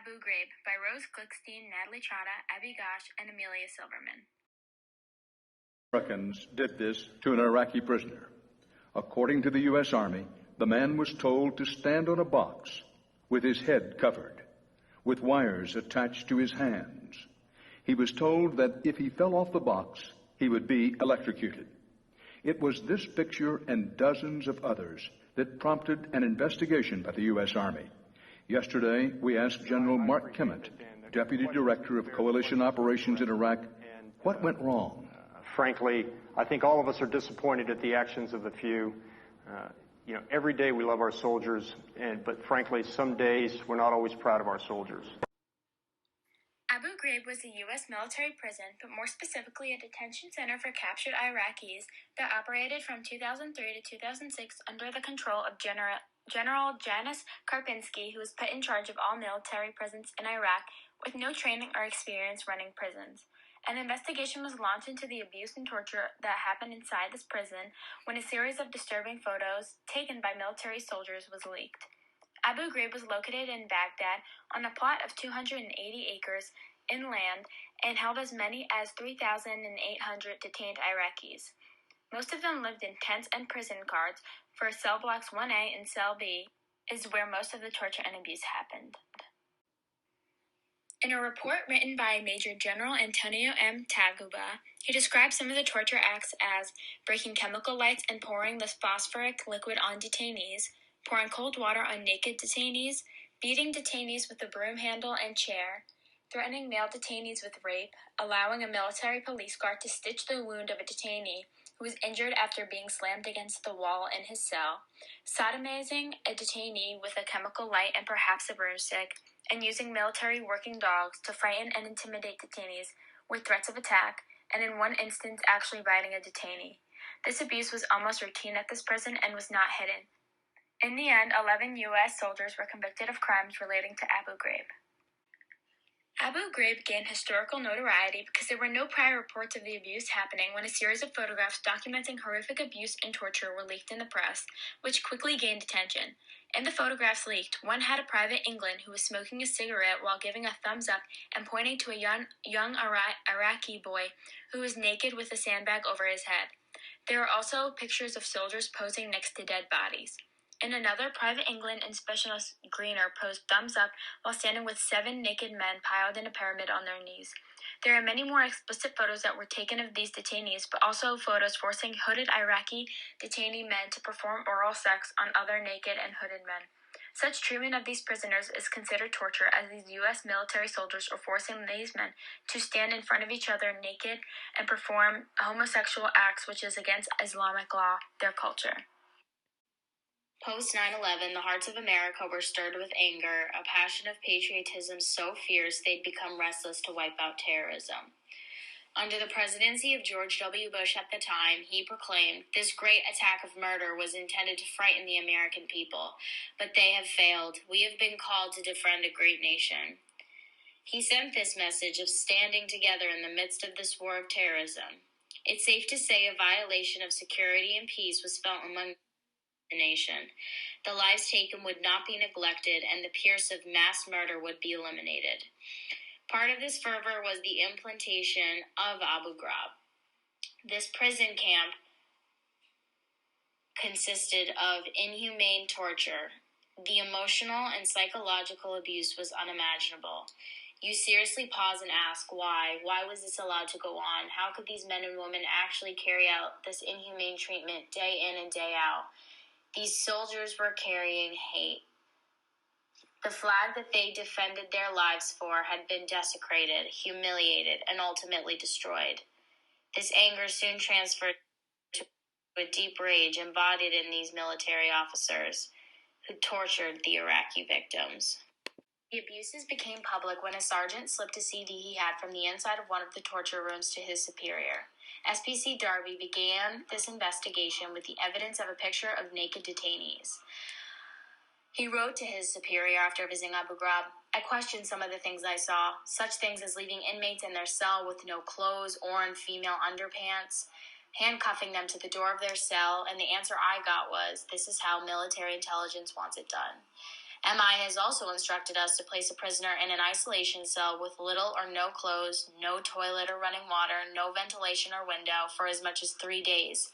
Abu Ghraib by Rose Glickstein, Natalie Trotta, Abby Gosh, and Amelia Silverman. Americans did this to an Iraqi prisoner. According to the U.S. Army, the man was told to stand on a box with his head covered, with wires attached to his hands. He was told that if he fell off the box, he would be electrocuted. It was this picture and dozens of others that prompted an investigation by the U.S. Army. Yesterday, we asked General Mark Kimmett, Deputy Director of Coalition Operations in Iraq, what went wrong. Frankly, I think all of us are disappointed at the actions of the few. Every day we love our soldiers, but frankly, some days we're not always proud of our soldiers. Abu Ghraib was a U.S. military prison, but more specifically a detention center for captured Iraqis that operated from 2003 to 2006 under the control of General Janis Karpinski, who was put in charge of all military prisons in Iraq with no training or experience running prisons. An investigation was launched into the abuse and torture that happened inside this prison when a series of disturbing photos taken by military soldiers was leaked. Abu Ghraib was located in Baghdad on a plot of 280 acres in land and held as many as 3,800 detained Iraqis. Most of them lived in tents and prison guards, for cell blocks 1A and cell B is where most of the torture and abuse happened. In a report written by Major General Antonio M. Taguba, he described some of the torture acts as breaking chemical lights and pouring the phosphoric liquid on detainees, pouring cold water on naked detainees, beating detainees with a broom handle and chair, threatening male detainees with rape, allowing a military police guard to stitch the wound of a detainee who was injured after being slammed against the wall in his cell, sodomizing a detainee with a chemical light and perhaps a broomstick, and using military working dogs to frighten and intimidate detainees with threats of attack, and in one instance actually biting a detainee. This abuse was almost routine at this prison and was not hidden. In the end, 11 U.S. soldiers were convicted of crimes relating to Abu Ghraib. Abu Ghraib gained historical notoriety because there were no prior reports of the abuse happening when a series of photographs documenting horrific abuse and torture were leaked in the press, which quickly gained attention. In the photographs leaked, one had a Private England who was smoking a cigarette while giving a thumbs up and pointing to a young Iraqi boy who was naked with a sandbag over his head. There were also pictures of soldiers posing next to dead bodies. In another, Private England and Specialist Greener posed thumbs up while standing with 7 naked men piled in a pyramid on their knees. There are many more explicit photos that were taken of these detainees, but also photos forcing hooded Iraqi detainee men to perform oral sex on other naked and hooded men. Such treatment of these prisoners is considered torture, as these U.S. military soldiers are forcing these men to stand in front of each other naked and perform homosexual acts, which is against Islamic law, their culture. Post 9/11, the hearts of America were stirred with anger, a passion of patriotism so fierce they'd become restless to wipe out terrorism. Under the presidency of George W. Bush at the time, he proclaimed, "This great attack of murder was intended to frighten the American people, but they have failed. We have been called to defend a great nation." He sent this message of standing together in the midst of this war of terrorism. It's safe to say a violation of security and peace was felt among the nation. The lives taken would not be neglected, and the pierce of mass murder would be eliminated. Part of this fervor was the implantation of Abu Ghraib. This prison camp consisted of inhumane torture. The emotional and psychological abuse was unimaginable. You seriously pause and ask, why? Why was this allowed to go on? How could these men and women actually carry out this inhumane treatment day in and day out? These soldiers were carrying hate. The flag that they defended their lives for had been desecrated, humiliated, and ultimately destroyed. This anger soon transferred to a deep rage embodied in these military officers who tortured the Iraqi victims. The abuses became public when a sergeant slipped a CD he had from the inside of one of the torture rooms to his superior. SPC Darby began this investigation with the evidence of a picture of naked detainees. He wrote to his superior after visiting Abu Ghraib, "I questioned some of the things I saw, such things as leaving inmates in their cell with no clothes or in female underpants, handcuffing them to the door of their cell, and the answer I got was, this is how military intelligence wants it done." MI has also instructed us to place a prisoner in an isolation cell with little or no clothes, no toilet or running water, no ventilation or window for as much as 3 days.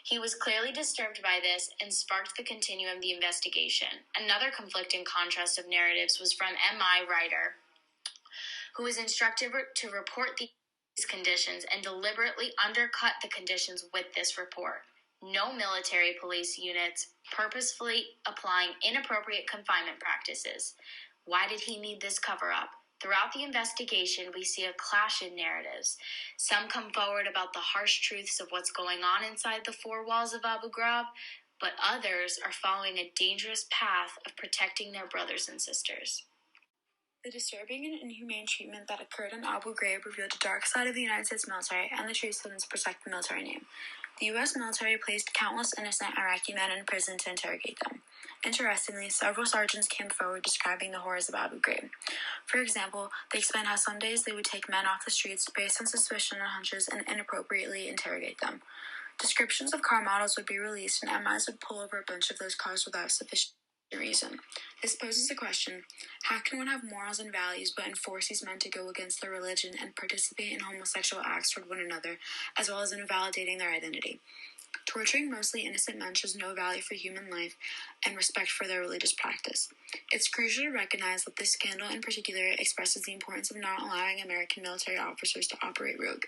He was clearly disturbed by this and sparked the continuum of the investigation. Another conflicting contrast of narratives was from MI writer, who was instructed to report these conditions and deliberately undercut the conditions with this report. No military police units purposefully applying inappropriate confinement practices. Why did he need this cover-up? Throughout the investigation, we see a clash in narratives. Some come forward about the harsh truths of what's going on inside the four walls of Abu Ghraib, but others are following a dangerous path of protecting their brothers and sisters. The disturbing and inhumane treatment that occurred in Abu Ghraib revealed a dark side of the United States military and the truthfulness to protect the military name. The U.S. military placed countless innocent Iraqi men in prison to interrogate them. Interestingly, several sergeants came forward describing the horrors of Abu Ghraib. For example, they explained how some days they would take men off the streets based on suspicion and hunches and inappropriately interrogate them. Descriptions of car models would be released and MIs would pull over a bunch of those cars without sufficient reason. This poses the question, how can one have morals and values but enforce these men to go against their religion and participate in homosexual acts toward one another, as well as invalidating their identity? Torturing mostly innocent men shows no value for human life and respect for their religious practice. It's crucial to recognize that this scandal in particular expresses the importance of not allowing American military officers to operate rogue.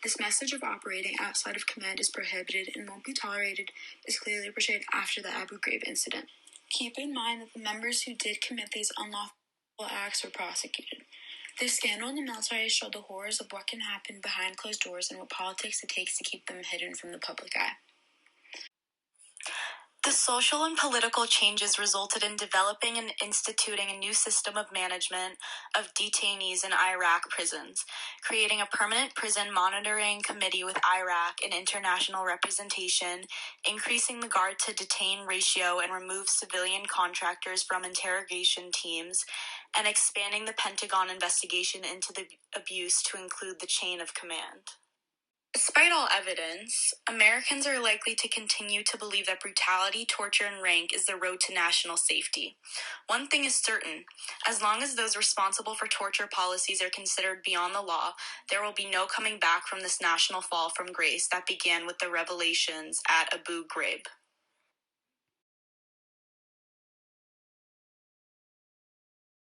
This message of operating outside of command is prohibited and won't be tolerated is clearly portrayed after the Abu Ghraib incident. Keep in mind that the members who did commit these unlawful acts were prosecuted. This scandal in the military showed the horrors of what can happen behind closed doors and what politics it takes to keep them hidden from the public eye. The social and political changes resulted in developing and instituting a new system of management of detainees in Iraq prisons, creating a permanent prison monitoring committee with Iraq and international representation, increasing the guard-to-detain ratio and remove civilian contractors from interrogation teams, and expanding the Pentagon investigation into the abuse to include the chain of command. Despite all evidence, Americans are likely to continue to believe that brutality, torture, and rank is the road to national safety. One thing is certain, as long as those responsible for torture policies are considered beyond the law, there will be no coming back from this national fall from grace that began with the revelations at Abu Ghraib.